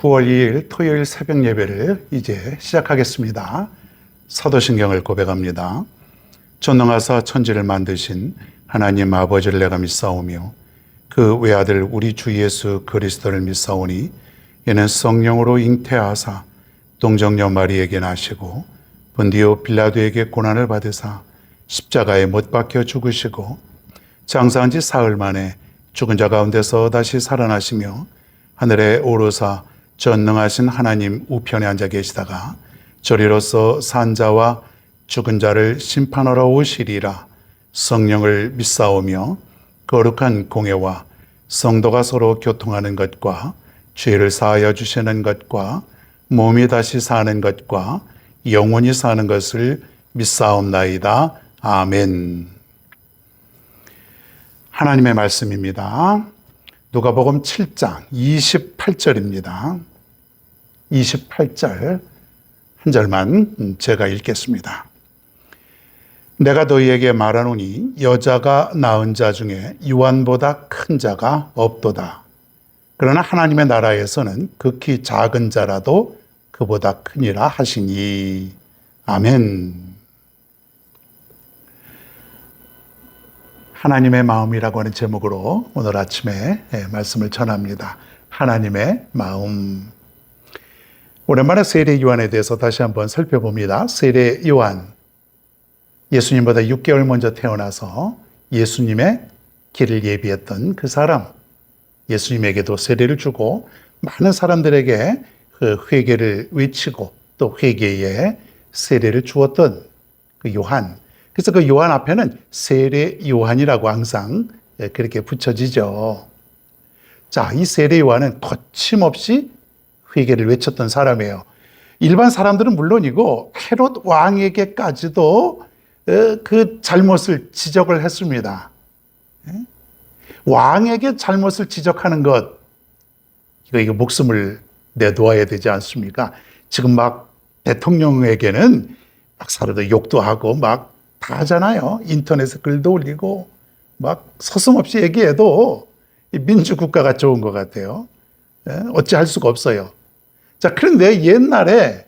9월 2일 토요일 새벽 예배를 이제 시작하겠습니다. 사도신경을 고백합니다. 전능하사 천지를 만드신 하나님 아버지를 내가 믿사오며 그 외아들 우리 주 예수 그리스도를 믿사오니 이는 성령으로 잉태하사 동정녀 마리에게 나시고 본디오 빌라도에게 고난을 받으사 십자가에 못 박혀 죽으시고 장사한 지 사흘 만에 죽은 자 가운데서 다시 살아나시며 하늘에 오르사 전능하신 하나님 우편에 앉아 계시다가 저리로서 산 자와 죽은 자를 심판하러 오시리라. 성령을 믿사오며 거룩한 공회와 성도가 서로 교통하는 것과 죄를 사하여 주시는 것과 몸이 다시 사는 것과 영원히 사는 것을 믿사옵나이다. 아멘. 하나님의 말씀입니다. 누가복음 7장 28절입니다. 28절 한 절만 제가 읽겠습니다. 내가 너희에게 말하노니 여자가 낳은 자 중에 요한보다 큰 자가 없도다. 그러나 하나님의 나라에서는 극히 작은 자라도 그보다 크니라 하시니. 아멘. 하나님의 마음이라고 하는 제목으로 오늘 아침에 말씀을 전합니다. 하나님의 마음. 오랜만에 세례 요한에 대해서 다시 한번 살펴봅니다. 세례 요한, 예수님보다 6개월 먼저 태어나서 예수님의 길을 예비했던 그 사람, 예수님에게도 세례를 주고 많은 사람들에게 그 회개를 외치고 또 회개에 세례를 주었던 그 요한. 그래서 그 요한 앞에는 세례 요한이라고 항상 그렇게 붙여지죠. 자, 이 세례 요한은 거침없이 회개를 외쳤던 사람이에요. 일반 사람들은 물론이고 헤롯 왕에게까지도 그 잘못을 지적을 했습니다. 왕에게 잘못을 지적하는 것, 이거 목숨을 내놓아야 되지 않습니까? 지금 막 대통령에게는 막 사람들 욕도 하고 막 다 하잖아요. 인터넷에 글도 올리고 막 서슴없이 얘기해도 민주국가가 좋은 것 같아요. 어찌할 수가 없어요. 자, 그런데 옛날에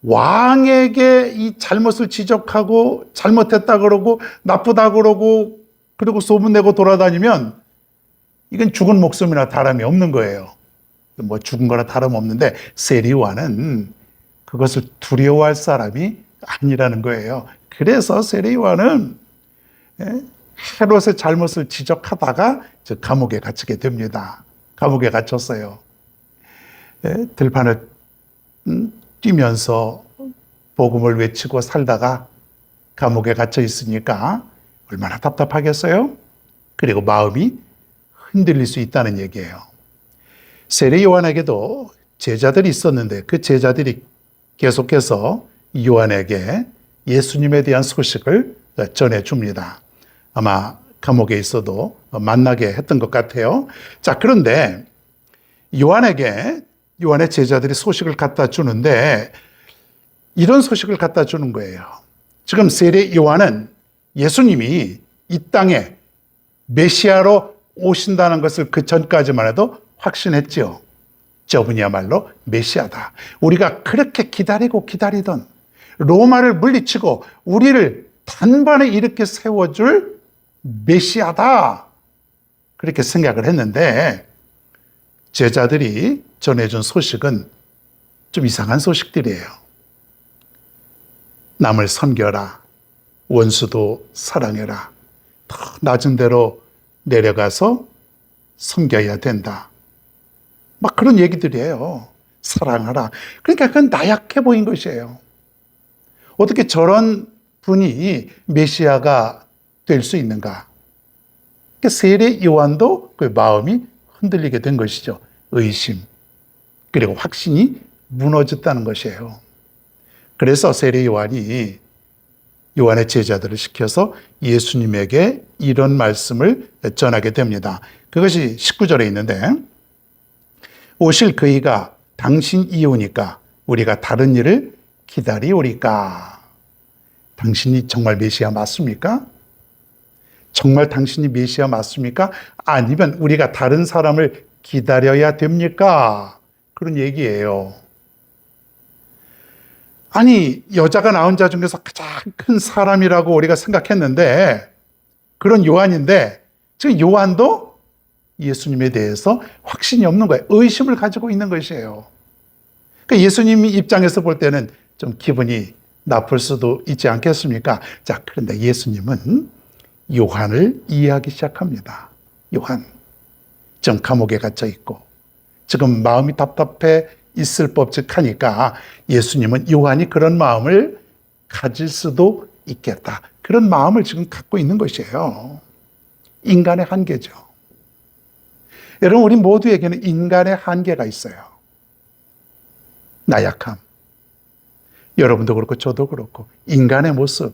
왕에게 이 잘못을 지적하고 잘못했다 그러고 나쁘다 그러고 그리고 소문내고 돌아다니면 이건 죽은 목숨이나 다름이 없는 거예요. 뭐 죽은 거나 다름없는데 세례 요한은 그것을 두려워할 사람이 아니라는 거예요. 그래서 세례 요한은 헤롯의 잘못을 지적하다가 감옥에 갇히게 됩니다. 감옥에 갇혔어요. 들판을 뛰면서 복음을 외치고 살다가 감옥에 갇혀 있으니까 얼마나 답답하겠어요? 그리고 마음이 흔들릴 수 있다는 얘기예요. 세례 요한에게도 제자들이 있었는데 그 제자들이 계속해서 요한에게 예수님에 대한 소식을 전해줍니다. 아마 감옥에 있어도 만나게 했던 것 같아요. 자, 그런데 요한의 제자들이 소식을 갖다 주는데 이런 소식을 갖다 주는 거예요. 지금 세례 요한은 예수님이 이 땅에 메시아로 오신다는 것을 그 전까지만 해도 확신했죠. 저분이야말로 메시아다. 우리가 그렇게 기다리고 기다리던 로마를 물리치고 우리를 단번에 이렇게 세워줄 메시아다. 그렇게 생각을 했는데 제자들이 전해준 소식은 좀 이상한 소식들이에요. 남을 섬겨라. 원수도 사랑해라. 더 낮은 데로 내려가서 섬겨야 된다. 막 그런 얘기들이에요. 사랑하라. 그러니까 그건 나약해 보인 것이에요. 어떻게 저런 분이 메시아가 될 수 있는가? 그러니까 세례 요한도 그 마음이 흔들리게 된 것이죠. 의심, 그리고 확신이 무너졌다는 것이에요. 그래서 세례 요한이 요한의 제자들을 시켜서 예수님에게 이런 말씀을 전하게 됩니다. 그것이 19절에 있는데 오실 그이가 당신이 오니까 우리가 다른 일을 기다리오리까. 당신이 정말 메시아 맞습니까? 정말 당신이 메시아 맞습니까? 아니면 우리가 다른 사람을 기다려야 됩니까? 그런 얘기예요. 아니, 여자가 낳은 자 중에서 가장 큰 사람이라고 우리가 생각했는데, 그런 요한인데, 지금 요한도 예수님에 대해서 확신이 없는 거예요. 의심을 가지고 있는 것이에요. 그러니까 예수님 입장에서 볼 때는 좀 기분이 나쁠 수도 있지 않겠습니까? 자, 그런데 예수님은 요한을 이해하기 시작합니다. 요한, 좀 감옥에 갇혀 있고, 지금 마음이 답답해 있을 법칙하니까 예수님은 요한이 그런 마음을 가질 수도 있겠다. 그런 마음을 지금 갖고 있는 것이에요. 인간의 한계죠. 여러분, 우리 모두에게는 인간의 한계가 있어요. 나약함. 여러분도 그렇고 저도 그렇고 인간의 모습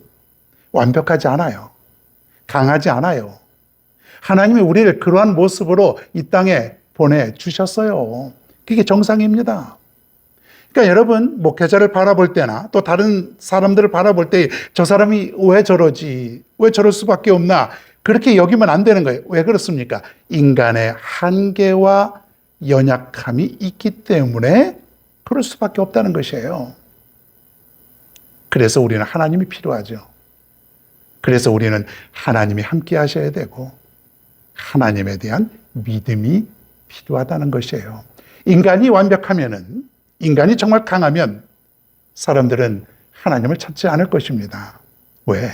완벽하지 않아요. 강하지 않아요. 하나님이 우리를 그러한 모습으로 이 땅에 보내주셨어요. 그게 정상입니다. 그러니까 여러분, 목회자를 바라볼 때나 또 다른 사람들을 바라볼 때 저 사람이 왜 저러지? 왜 저럴 수밖에 없나? 그렇게 여기면 안 되는 거예요. 왜 그렇습니까? 인간의 한계와 연약함이 있기 때문에 그럴 수밖에 없다는 것이에요. 그래서 우리는 하나님이 필요하죠. 그래서 우리는 하나님이 함께 하셔야 되고 하나님에 대한 믿음이 필요하다는 것이에요. 인간이 완벽하면은, 인간이 정말 강하면 사람들은 하나님을 찾지 않을 것입니다. 왜?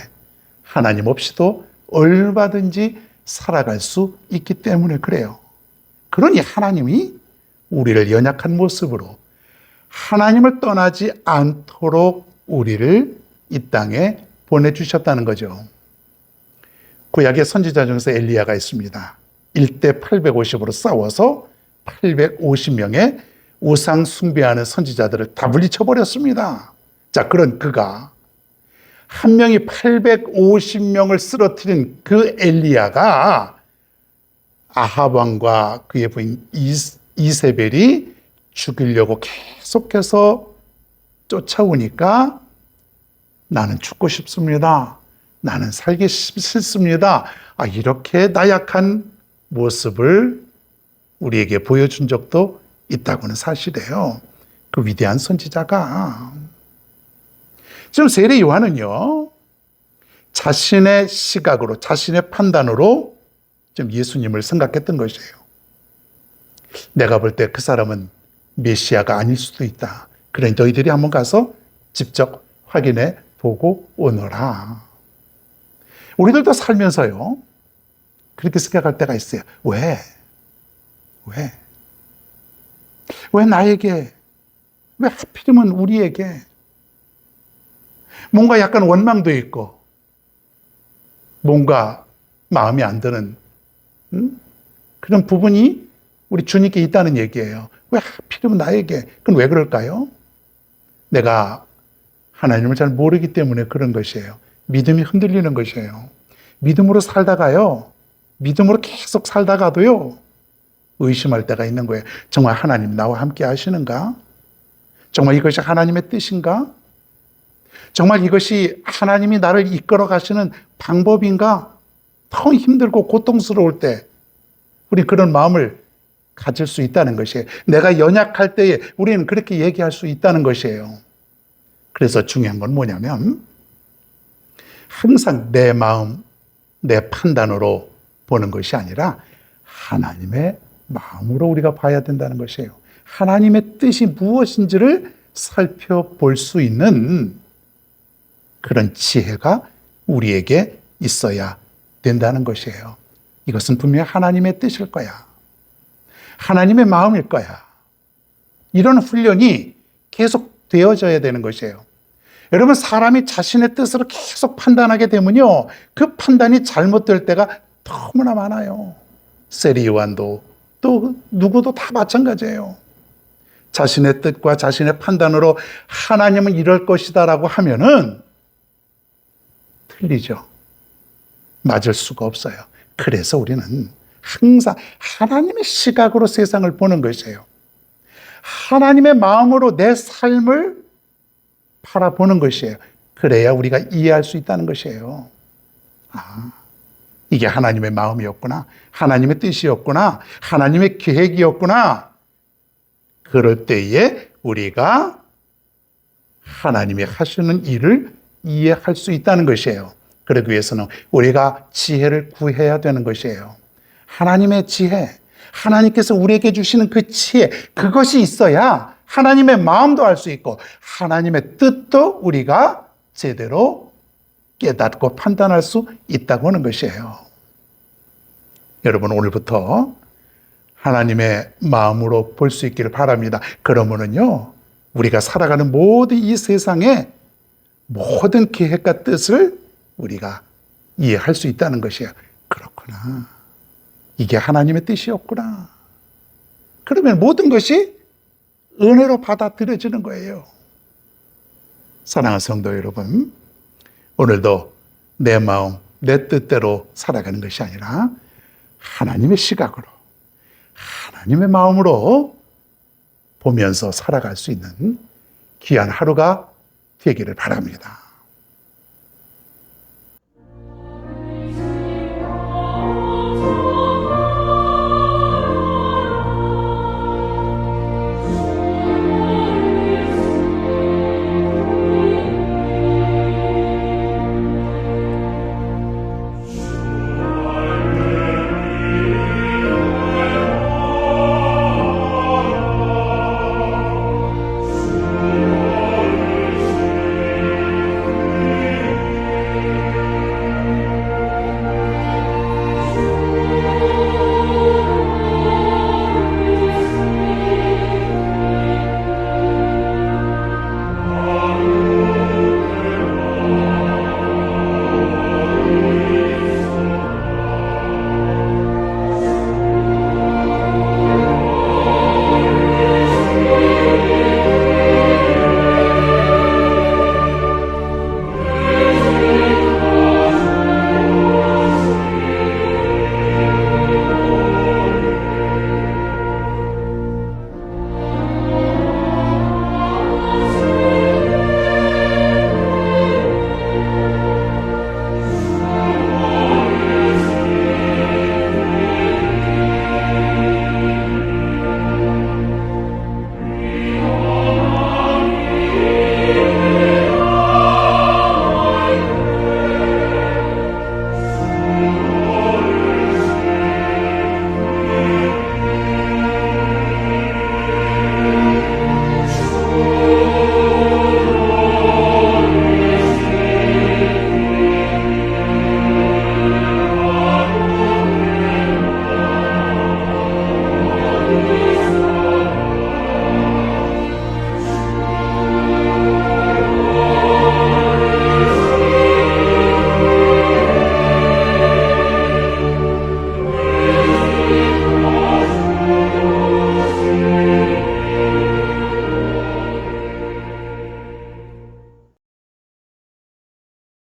하나님 없이도 얼마든지 살아갈 수 있기 때문에 그래요. 그러니 하나님이 우리를 연약한 모습으로 하나님을 떠나지 않도록 우리를 이 땅에 보내주셨다는 거죠. 구약의 선지자 중에서 엘리야가 있습니다. 1대 850으로 싸워서 850명의 우상 숭배하는 선지자들을 다 물리쳐버렸습니다. 자, 그런 그가 한 명이 850명을 쓰러뜨린 그 엘리야가 아합 왕과 그의 부인 이세벨이 죽이려고 계속해서 쫓아오니까 나는 죽고 싶습니다. 나는 살기 싫습니다. 이렇게 나약한 모습을 우리에게 보여준 적도 있다고는 사실이에요. 그 위대한 선지자가. 지금 세례 요한은요, 자신의 시각으로, 자신의 판단으로 좀 예수님을 생각했던 것이에요. 내가 볼 때 그 사람은 메시아가 아닐 수도 있다. 그러니 너희들이 한번 가서 직접 확인해 보고 오너라. 우리들도 살면서요, 그렇게 생각할 때가 있어요. 왜 나에게, 왜 하필이면 우리에게? 뭔가 약간 원망도 있고, 뭔가 마음에 안 드는 그런 부분이 우리 주님께 있다는 얘기예요. 왜 하필이면 나에게? 그건 왜 그럴까요? 내가 하나님을 잘 모르기 때문에 그런 것이에요. 믿음이 흔들리는 것이에요. 믿음으로 살다가요, 믿음으로 계속 살다가도요, 의심할 때가 있는 거예요. 정말 하나님 나와 함께 하시는가? 정말 이것이 하나님의 뜻인가? 정말 이것이 하나님이 나를 이끌어 가시는 방법인가? 더 힘들고 고통스러울 때 우리 그런 마음을 가질 수 있다는 것이에요. 내가 연약할 때에 우리는 그렇게 얘기할 수 있다는 것이에요. 그래서 중요한 건 뭐냐면 항상 내 마음, 내 판단으로 보는 것이 아니라 하나님의 마음으로 우리가 봐야 된다는 것이에요. 하나님의 뜻이 무엇인지를 살펴볼 수 있는 그런 지혜가 우리에게 있어야 된다는 것이에요. 이것은 분명히 하나님의 뜻일 거야. 하나님의 마음일 거야. 이런 훈련이 계속 되어져야 되는 것이에요. 여러분, 사람이 자신의 뜻으로 계속 판단하게 되면요, 그 판단이 잘못될 때가 너무나 많아요. 세리 요한도 또 누구도 다 마찬가지예요. 자신의 뜻과 자신의 판단으로 하나님은 이럴 것이다라고 하면은 틀리죠. 맞을 수가 없어요. 그래서 우리는 항상 하나님의 시각으로 세상을 보는 것이에요. 하나님의 마음으로 내 삶을 바라보는 것이에요. 그래야 우리가 이해할 수 있다는 것이에요. 이게 하나님의 마음이었구나. 하나님의 뜻이었구나. 하나님의 계획이었구나. 그럴 때에 우리가 하나님이 하시는 일을 이해할 수 있다는 것이에요. 그러기 위해서는 우리가 지혜를 구해야 되는 것이에요. 하나님의 지혜, 하나님께서 우리에게 주시는 그 지혜, 그것이 있어야 하나님의 마음도 알 수 있고 하나님의 뜻도 우리가 제대로 깨닫고 판단할 수 있다고 하는 것이에요. 여러분, 오늘부터 하나님의 마음으로 볼 수 있기를 바랍니다. 그러면은요, 우리가 살아가는 모든 이 세상의 모든 계획과 뜻을 우리가 이해할 수 있다는 것이에요. 그렇구나. 이게 하나님의 뜻이었구나. 그러면 모든 것이 은혜로 받아들여지는 거예요. 사랑하는 성도 여러분, 오늘도 내 마음, 내 뜻대로 살아가는 것이 아니라 하나님의 시각으로, 하나님의 마음으로 보면서 살아갈 수 있는 귀한 하루가 되기를 바랍니다.